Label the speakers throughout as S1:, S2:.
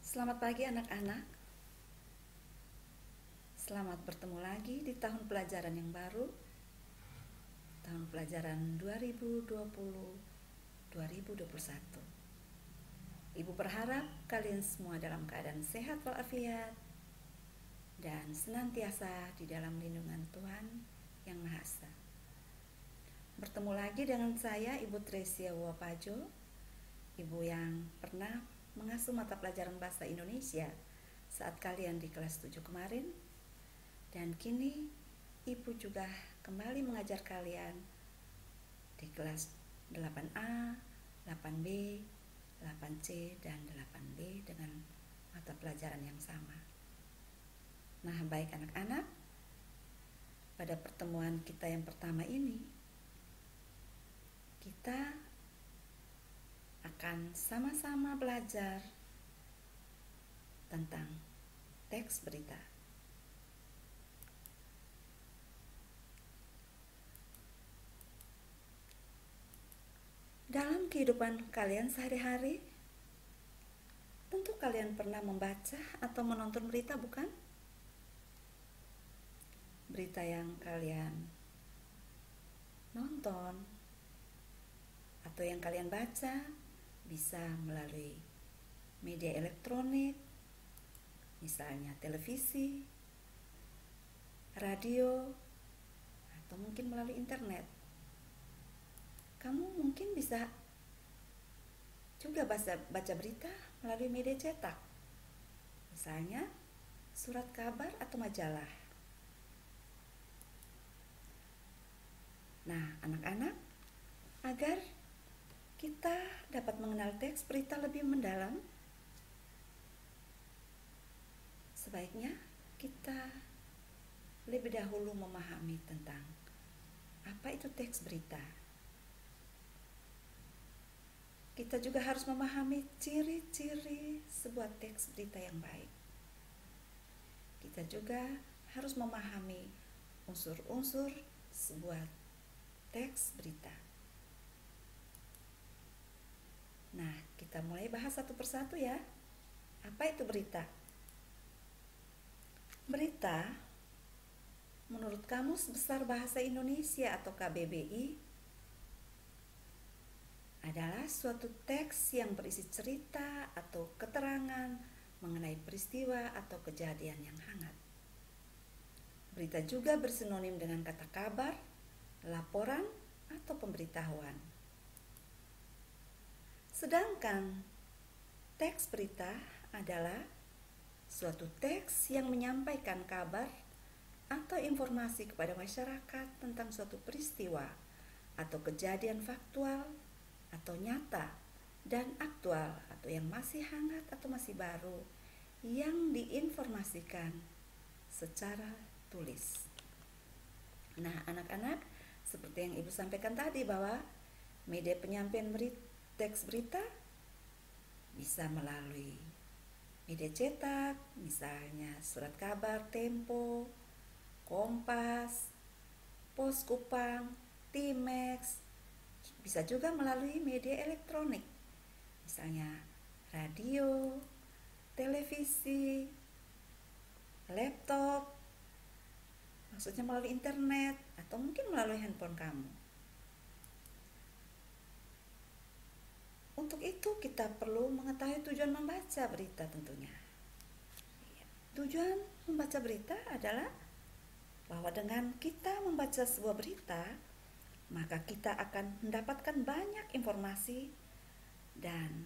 S1: Selamat pagi anak-anak. Selamat bertemu lagi di tahun pelajaran yang baru. Tahun pelajaran 2020-2021. Ibu berharap kalian semua dalam keadaan sehat walafiat dan senantiasa di dalam lindungan Tuhan Yang Maha Esa. Bertemu lagi dengan saya, Ibu Tresia Wapajo, ibu yang pernah mengasuh mata pelajaran bahasa Indonesia saat kalian di kelas 7 kemarin, dan kini ibu juga kembali mengajar kalian di kelas 8A, 8B, 8C, dan 8D dengan mata pelajaran yang sama. Nah, baik anak-anak, pada pertemuan kita yang pertama ini kita akan sama-sama belajar tentang teks berita. Dalam kehidupan kalian sehari-hari, tentu kalian pernah membaca atau menonton berita, bukan? Berita yang kalian nonton atau yang kalian baca bisa melalui media elektronik, misalnya televisi, radio, atau mungkin melalui internet. Kamu mungkin bisa juga baca berita melalui media cetak, misalnya surat kabar atau majalah. Nah, anak-anak, agar kita dapat mengenal teks berita lebih mendalam, sebaiknya kita lebih dahulu memahami tentang apa itu teks berita. Kita juga harus memahami ciri-ciri sebuah teks berita yang baik. Kita juga harus memahami unsur-unsur sebuah teks berita. Nah, kita mulai bahas satu persatu ya. Apa itu berita? Berita, menurut Kamus Besar Bahasa Indonesia atau KBBI, adalah suatu teks yang berisi cerita atau keterangan mengenai peristiwa atau kejadian yang hangat. Berita juga bersinonim dengan kata kabar, laporan, atau pemberitahuan. Sedangkan teks berita adalah suatu teks yang menyampaikan kabar atau informasi kepada masyarakat tentang suatu peristiwa atau kejadian faktual atau nyata dan aktual atau yang masih hangat atau masih baru yang diinformasikan secara tulis. Nah, anak-anak, seperti yang Ibu sampaikan tadi bahwa media penyampaian teks berita bisa melalui media cetak, misalnya surat kabar Tempo, Kompas, Pos Kupang, Timex. Bisa juga melalui media elektronik, misalnya radio, televisi, laptop, maksudnya melalui internet, atau mungkin melalui handphone kamu. Untuk itu kita perlu mengetahui tujuan membaca berita tentunya. Tujuan membaca berita adalah bahwa dengan kita membaca sebuah berita, maka kita akan mendapatkan banyak informasi dan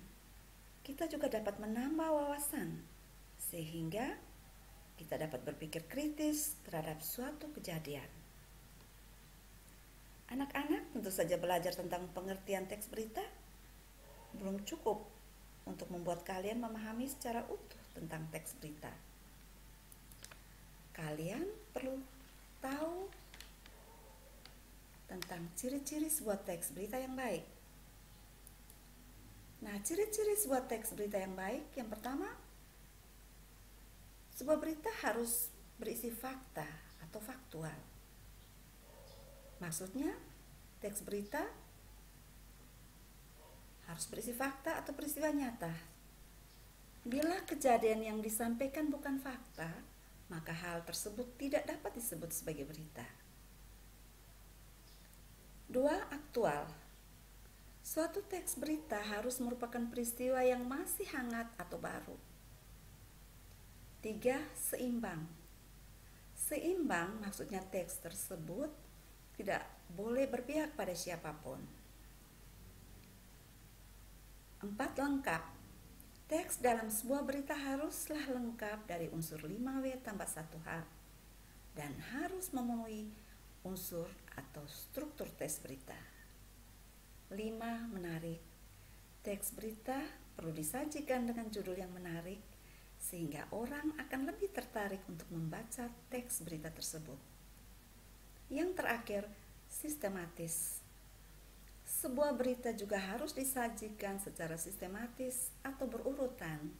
S1: kita juga dapat menambah wawasan sehingga kita dapat berpikir kritis terhadap suatu kejadian. Anak-anak tentu saja belajar tentang pengertian teks berita belum cukup untuk membuat kalian memahami secara utuh tentang teks berita. Kalian perlu tahu tentang ciri-ciri sebuah teks berita yang baik. Nah, ciri-ciri sebuah teks berita yang baik, yang pertama, sebuah berita harus berisi fakta atau faktual. Maksudnya, teks berita harus berisi fakta atau peristiwa nyata. Bila kejadian yang disampaikan bukan fakta, maka hal tersebut tidak dapat disebut sebagai berita. 2. Aktual. Suatu teks berita harus merupakan peristiwa yang masih hangat atau baru. 3. Seimbang. Seimbang maksudnya teks tersebut tidak boleh berpihak pada siapapun. 4. Lengkap. Teks dalam sebuah berita haruslah lengkap dari unsur 5W tambah 1H dan harus memenuhi unsur atau struktur teks berita. 5. Menarik. Teks berita perlu disajikan dengan judul yang menarik sehingga orang akan lebih tertarik untuk membaca teks berita tersebut. Yang terakhir, sistematis. Sebuah berita juga harus disajikan secara sistematis atau berurutan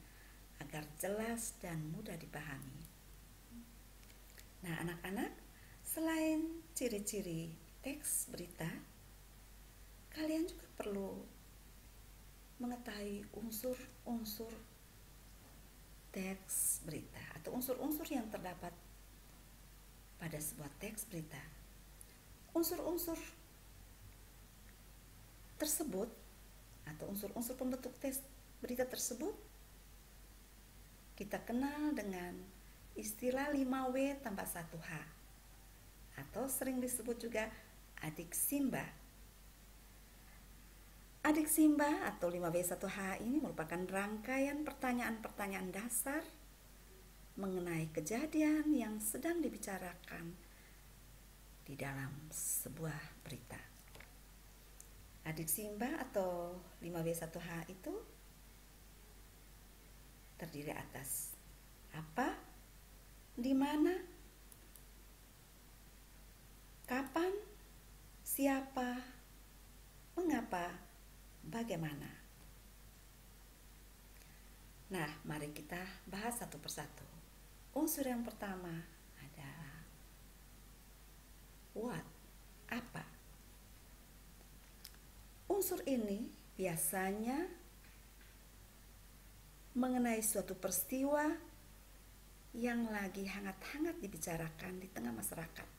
S1: agar jelas dan mudah dipahami. Nah, anak-anak, selain ciri-ciri teks berita, kalian juga perlu mengetahui unsur-unsur teks berita atau unsur-unsur yang terdapat pada sebuah teks berita. Unsur-unsur tersebut atau unsur-unsur pembentuk teks berita tersebut kita kenal dengan istilah 5W tambah 1H atau sering disebut juga adik Simba. Adik Simba atau 5W 1H ini merupakan rangkaian pertanyaan-pertanyaan dasar mengenai kejadian yang sedang dibicarakan di dalam sebuah berita. Adik Simba atau 5W 1H itu terdiri atas apa, di mana, kapan, siapa, mengapa, bagaimana. Nah, mari kita bahas satu persatu. Unsur yang pertama adalah what, apa. Unsur ini biasanya mengenai suatu peristiwa yang lagi hangat-hangat dibicarakan di tengah masyarakat.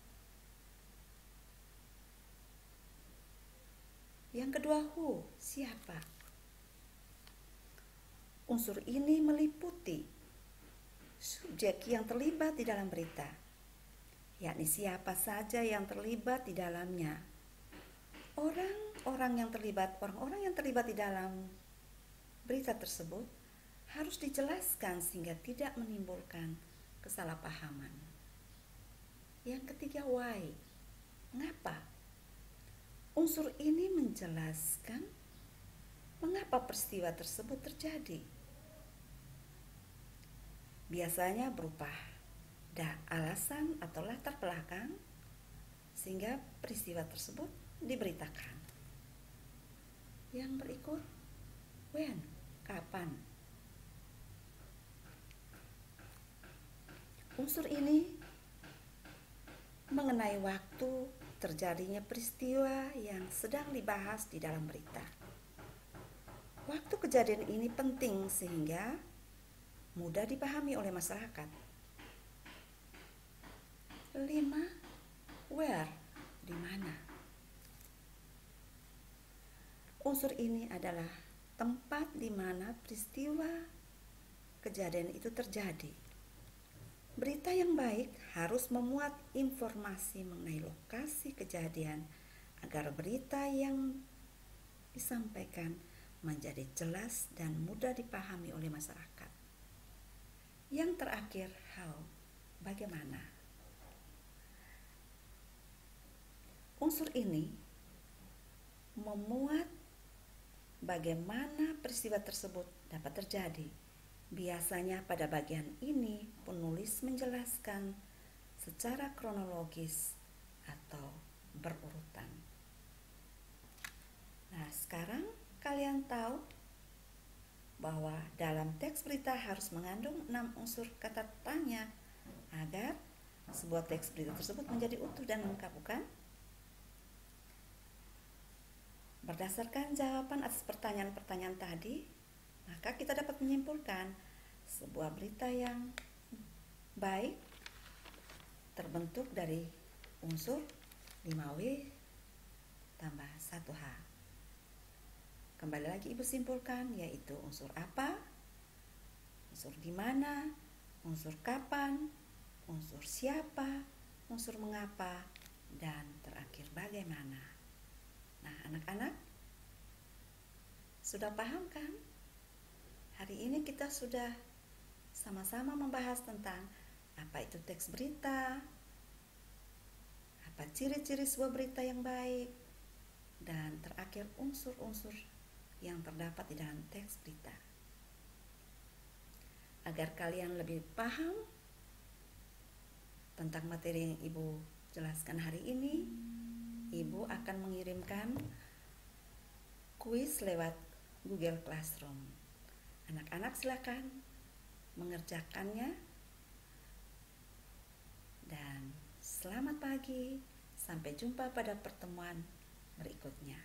S1: Yang kedua, who, siapa. Unsur ini meliputi subjek yang terlibat di dalam berita, yakni siapa saja yang terlibat di dalamnya. Orang-orang yang terlibat di dalam berita tersebut harus dijelaskan sehingga tidak menimbulkan kesalahpahaman. Yang ketiga, why, mengapa. Unsur ini menjelaskan mengapa peristiwa tersebut terjadi. Biasanya berupa alasan atau latar belakang sehingga peristiwa tersebut diberitakan. Yang berikut, when, kapan. Unsur ini mengenai waktu terjadinya peristiwa yang sedang dibahas di dalam berita. Waktu kejadian ini penting sehingga mudah dipahami oleh masyarakat. 5. Where, di mana. Unsur ini adalah tempat di mana peristiwa kejadian itu terjadi. Berita yang baik harus memuat informasi mengenai lokasi kejadian agar berita yang disampaikan menjadi jelas dan mudah dipahami oleh masyarakat. Yang terakhir, how, bagaimana. Unsur ini memuat bagaimana peristiwa tersebut dapat terjadi. Biasanya pada bagian ini penulis menjelaskan secara kronologis atau berurutan. Nah, sekarang kalian tahu bahwa dalam teks berita harus mengandung 6 unsur kata tanya agar sebuah teks berita tersebut menjadi utuh dan lengkap, bukan? Berdasarkan jawaban atas pertanyaan-pertanyaan tadi, maka kita dapat menyimpulkan Sebuah berita yang baik terbentuk dari unsur 5W tambah 1H. Kembali lagi Ibu simpulkan, yaitu unsur apa, unsur di mana, unsur kapan, unsur siapa, unsur mengapa, dan terakhir bagaimana. Nah, anak-anak sudah paham kan? Hari ini kita sudah sama-sama membahas tentang apa itu teks berita, apa ciri-ciri sebuah berita yang baik, dan terakhir unsur-unsur yang terdapat di dalam teks berita. Agar kalian lebih paham tentang materi yang Ibu jelaskan hari ini, Ibu akan mengirimkan kuis lewat Google Classroom. Anak-anak silakan mengerjakannya, dan selamat pagi. Sampai jumpa pada pertemuan berikutnya.